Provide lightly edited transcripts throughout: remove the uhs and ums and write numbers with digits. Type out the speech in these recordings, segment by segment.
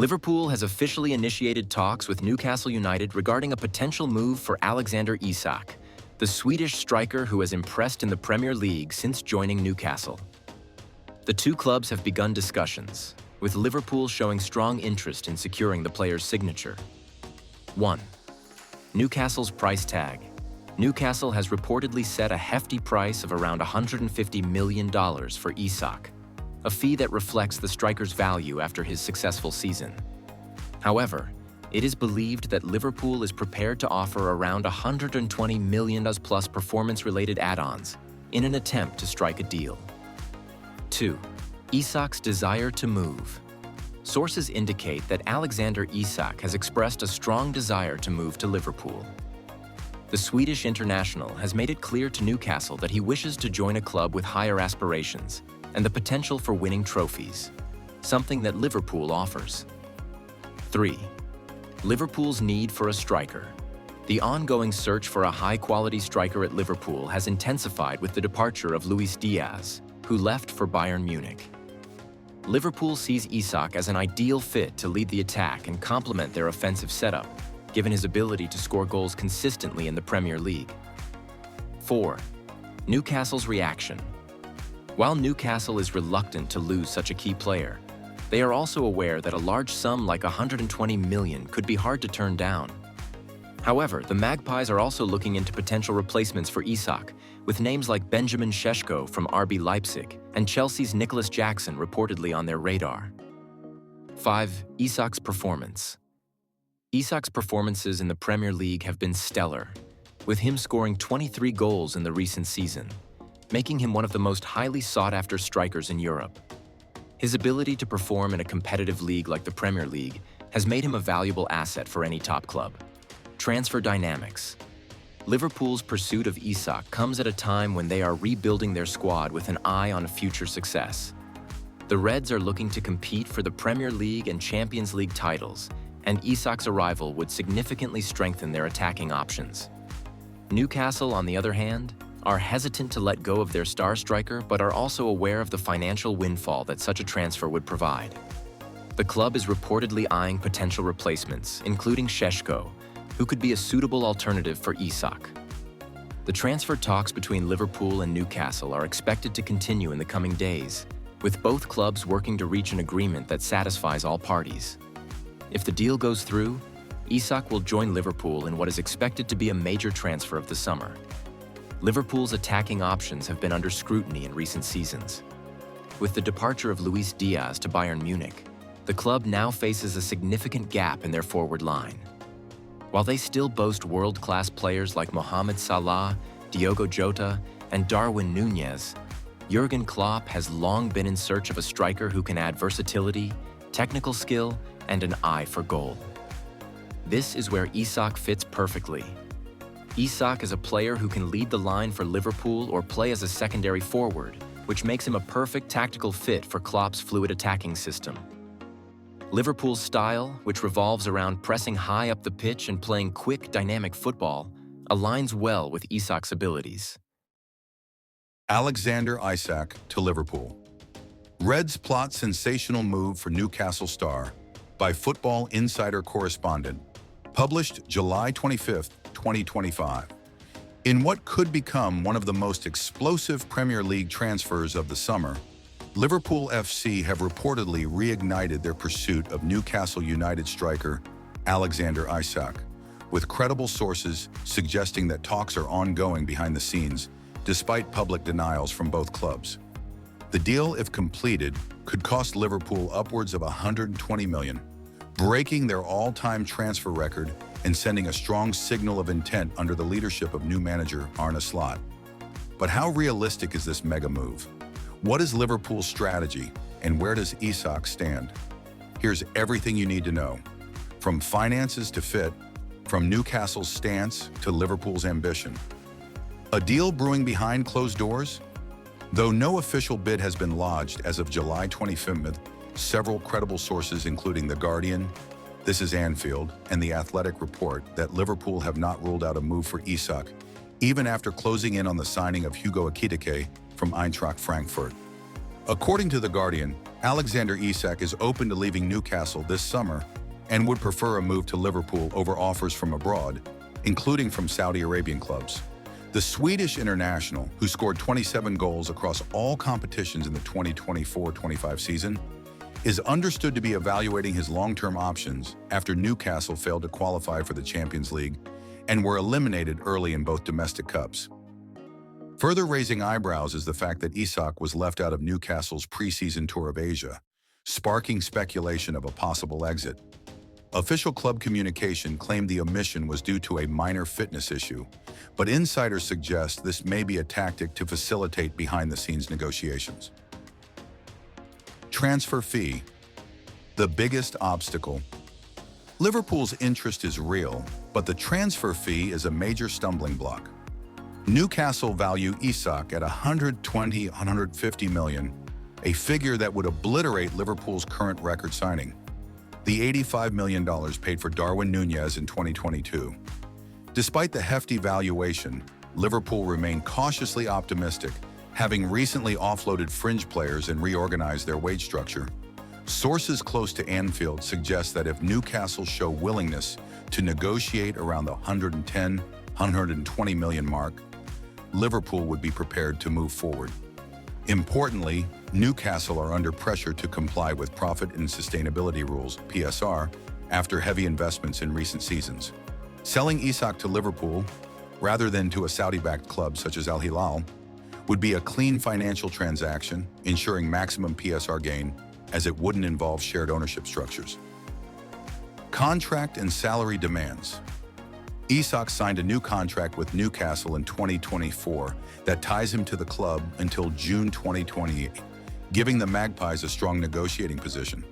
Liverpool has officially initiated talks with Newcastle United regarding a potential move for Alexander Isak, the Swedish striker who has impressed in the Premier League since joining Newcastle. The two clubs have begun discussions, with Liverpool showing strong interest in securing the player's signature. 1. Newcastle's price tag. Newcastle has reportedly set a hefty price of around $150 million for Isak, a fee that reflects the striker's value after his successful season. However, it is believed that Liverpool is prepared to offer around $120 million plus performance-related add-ons in an attempt to strike a deal. 2. Isak's desire to move. Sources indicate that Alexander Isak has expressed a strong desire to move to Liverpool. The Swedish international has made it clear to Newcastle that he wishes to join a club with higher aspirations and the potential for winning trophies, something that Liverpool offers. 3. Liverpool's need for a striker. The ongoing search for a high-quality striker at Liverpool has intensified with the departure of Luis Diaz, who left for Bayern Munich. Liverpool sees Isak as an ideal fit to lead the attack and complement their offensive setup, given his ability to score goals consistently in the Premier League. 4. Newcastle's reaction. While Newcastle is reluctant to lose such a key player, they are also aware that a large sum like $120 million could be hard to turn down. However, the Magpies are also looking into potential replacements for Isak, with names like Benjamin Šeško from RB Leipzig and Chelsea's Nicholas Jackson reportedly on their radar. 5. Isak's performance. Isak's performances in the Premier League have been stellar, with him scoring 23 goals in the recent season, making him one of the most highly sought-after strikers in Europe. His ability to perform in a competitive league like the Premier League has made him a valuable asset for any top club. Transfer dynamics. Liverpool's pursuit of Isak comes at a time when they are rebuilding their squad with an eye on future success. The Reds are looking to compete for the Premier League and Champions League titles, and Isak's arrival would significantly strengthen their attacking options. Newcastle, on the other hand, are hesitant to let go of their star striker but are also aware of the financial windfall that such a transfer would provide. The club is reportedly eyeing potential replacements, including Šeško, who could be a suitable alternative for Isak. The transfer talks between Liverpool and Newcastle are expected to continue in the coming days, with both clubs working to reach an agreement that satisfies all parties. If the deal goes through, Isak will join Liverpool in what is expected to be a major transfer of the summer. Liverpool's attacking options have been under scrutiny in recent seasons. With the departure of Luis Diaz to Bayern Munich, the club now faces a significant gap in their forward line. While they still boast world-class players like Mohamed Salah, Diogo Jota, and Darwin Núñez, Jurgen Klopp has long been in search of a striker who can add versatility, technical skill, and an eye for goal. This is where Isak fits perfectly. Isak is a player who can lead the line for Liverpool or play as a secondary forward, which makes him a perfect tactical fit for Klopp's fluid attacking system. Liverpool's style, which revolves around pressing high up the pitch and playing quick, dynamic football, aligns well with Isak's abilities. Alexander Isak to Liverpool. Reds plot sensational move for Newcastle star by Football Insider correspondent. Published July 25, 2025. In what could become one of the most explosive Premier League transfers of the summer, Liverpool FC have reportedly reignited their pursuit of Newcastle United striker Alexander Isak, with credible sources suggesting that talks are ongoing behind the scenes, despite public denials from both clubs. The deal, if completed, could cost Liverpool upwards of $120 million, breaking their all-time transfer record and sending a strong signal of intent under the leadership of new manager Arne Slot. But how realistic is this mega move? What is Liverpool's strategy, and where does Isak stand? Here's everything you need to know. From finances to fit, from Newcastle's stance to Liverpool's ambition. A deal brewing behind closed doors? Though no official bid has been lodged as of July 25th, several credible sources including The Guardian, This is Anfield, and The Athletic report that Liverpool have not ruled out a move for Isak, even after closing in on the signing of Hugo Ekitike from Eintracht Frankfurt. According to The Guardian, Alexander Isak is open to leaving Newcastle this summer and would prefer a move to Liverpool over offers from abroad, including from Saudi Arabian clubs. The Swedish international, who scored 27 goals across all competitions in the 2024-25 season, is understood to be evaluating his long-term options after Newcastle failed to qualify for the Champions League and were eliminated early in both domestic cups. Further raising eyebrows is the fact that Isak was left out of Newcastle's preseason tour of Asia, sparking speculation of a possible exit. Official club communication claimed the omission was due to a minor fitness issue, but insiders suggest this may be a tactic to facilitate behind-the-scenes negotiations. Transfer fee, the biggest obstacle. Liverpool's interest is real, but the transfer fee is a major stumbling block. Newcastle value Isak at 120–150 million, a figure that would obliterate Liverpool's current record signing. The $85 million paid for Darwin Núñez in 2022. Despite the hefty valuation, Liverpool remain cautiously optimistic, having recently offloaded fringe players and reorganized their wage structure. Sources close to Anfield suggest that if Newcastle show willingness to negotiate around the 110–120 million mark, Liverpool would be prepared to move forward. Importantly, Newcastle are under pressure to comply with Profit and Sustainability Rules, PSR, after heavy investments in recent seasons. Selling Isak to Liverpool, rather than to a Saudi-backed club such as Al Hilal, would be a clean financial transaction, ensuring maximum PSR gain, as it wouldn't involve shared ownership structures. Contract and salary demands. Isak signed a new contract with Newcastle in 2024 that ties him to the club until June 2028, giving the Magpies a strong negotiating position.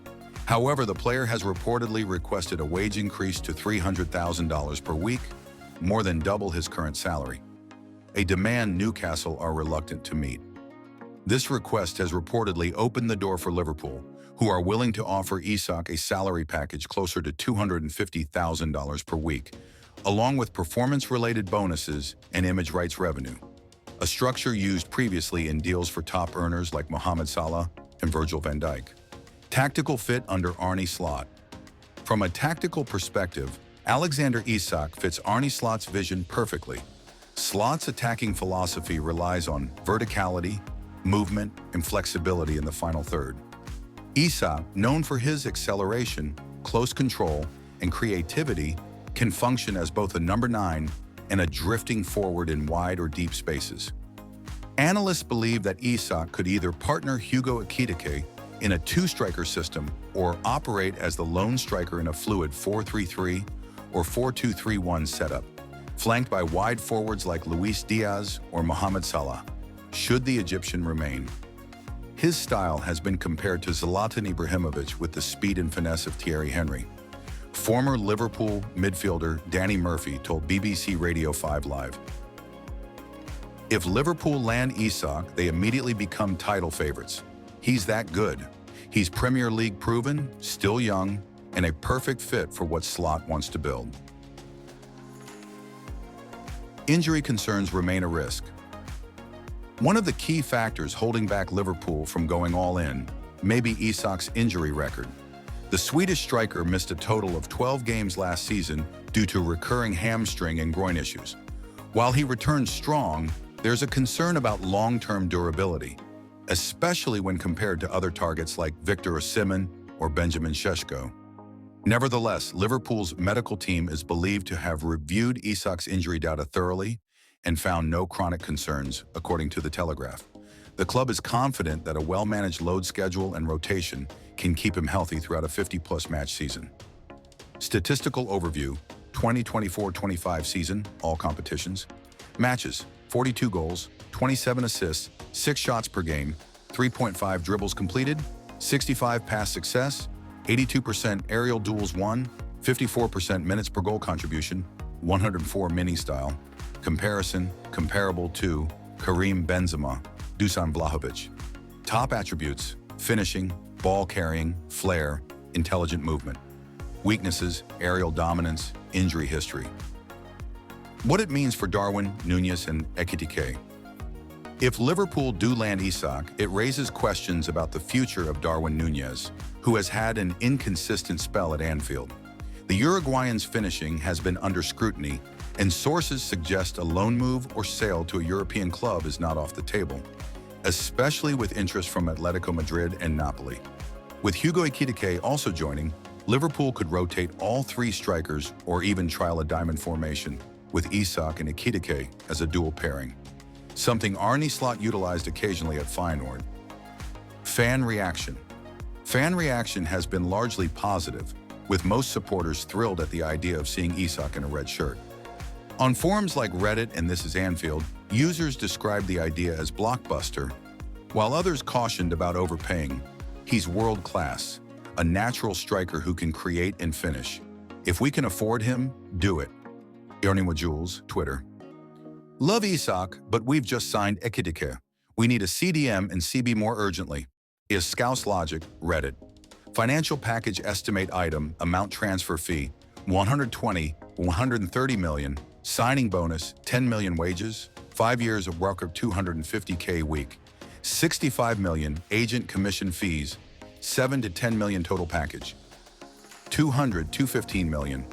However, the player has reportedly requested a wage increase to $300,000 per week, more than double his current salary, a demand Newcastle are reluctant to meet. This request has reportedly opened the door for Liverpool, who are willing to offer Isak a salary package closer to $250,000 per week, along with performance-related bonuses and image rights revenue, a structure used previously in deals for top earners like Mohamed Salah and Virgil van Dijk. Tactical fit under Arne Slot. From a tactical perspective, Alexander Isak fits Arne Slot's vision perfectly. Slot's attacking philosophy relies on verticality, movement, and flexibility in the final third. Isak, known for his acceleration, close control, and creativity, can function as both a number 9 and a drifting forward in wide or deep spaces. Analysts believe that Isak could either partner Hugo Ekitike in a two-striker system or operate as the lone striker in a fluid 4-3-3 or 4-2-3-1 setup, flanked by wide forwards like Luis Diaz or Mohamed Salah, should the Egyptian remain. His style has been compared to Zlatan Ibrahimovic with the speed and finesse of Thierry Henry. Former Liverpool midfielder Danny Murphy told BBC Radio 5 Live, "If Liverpool land Isak, they immediately become title favorites. He's that good. He's Premier League proven, still young, and a perfect fit for what Slot wants to build." Injury concerns remain a risk. One of the key factors holding back Liverpool from going all in may be Isak's injury record. The Swedish striker missed a total of 12 games last season due to recurring hamstring and groin issues. While he returned strong, there's a concern about long-term durability, especially when compared to other targets like Victor Osimhen or Benjamin Šeško. Nevertheless, Liverpool's medical team is believed to have reviewed Isak's injury data thoroughly and found no chronic concerns, according to The Telegraph. The club is confident that a well-managed load schedule and rotation can keep him healthy throughout a 50-plus match season. Statistical overview: 2024-25 season, all competitions. Matches: 42 goals, 27 assists, 6 shots per game, 3.5 dribbles completed, 65 pass success, 82% aerial duels won, 54% minutes per goal contribution, 104 mini style. Comparison: comparable to Karim Benzema, Dusan Vlahovic. Top attributes: finishing, ball carrying, flair, intelligent movement. Weaknesses: aerial dominance, injury history. What it means for Darwin, Núñez, and Ekitike. If Liverpool do land Isak, it raises questions about the future of Darwin Núñez, who has had an inconsistent spell at Anfield. The Uruguayan's finishing has been under scrutiny, and sources suggest a loan move or sale to a European club is not off the table, especially with interest from Atletico Madrid and Napoli. With Hugo Ekitike also joining, Liverpool could rotate all three strikers or even trial a diamond formation, with Isak and Ekitike as a dual pairing, something Arne Slot utilized occasionally at Feyenoord. Fan reaction. Fan reaction has been largely positive, with most supporters thrilled at the idea of seeing Isak in a red shirt. On forums like Reddit and This Is Anfield, users described the idea as blockbuster, while others cautioned about overpaying. He's world-class, a natural striker who can create and finish. If we can afford him, do it. Ernie Jules, Twitter. Love Isak, but we've just signed Ekitike. We need a CDM and CB more urgently. Is Scouse Logic, Reddit. Financial package estimate item, amount transfer fee, 120, 130 million, signing bonus, 10 million wages, 5 years of work of 250K a week, 65 million agent commission fees, 7 to 10 million total package, 215 million.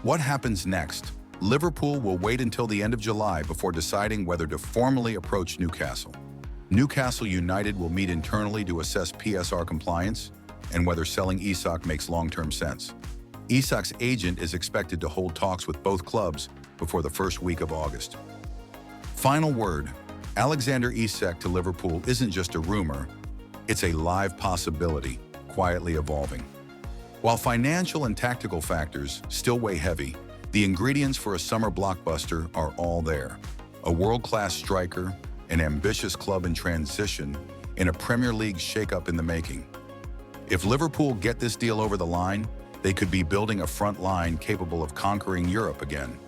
What happens next? Liverpool will wait until the end of July before deciding whether to formally approach Newcastle. Newcastle United will meet internally to assess PSR compliance and whether selling Isak makes long-term sense. Isak's agent is expected to hold talks with both clubs before the first week of August. Final word, Alexander Isak to Liverpool isn't just a rumor, it's a live possibility, quietly evolving. While financial and tactical factors still weigh heavy, the ingredients for a summer blockbuster are all there. A world-class striker, an ambitious club in transition, and a Premier League shakeup in the making. If Liverpool get this deal over the line, they could be building a front line capable of conquering Europe again.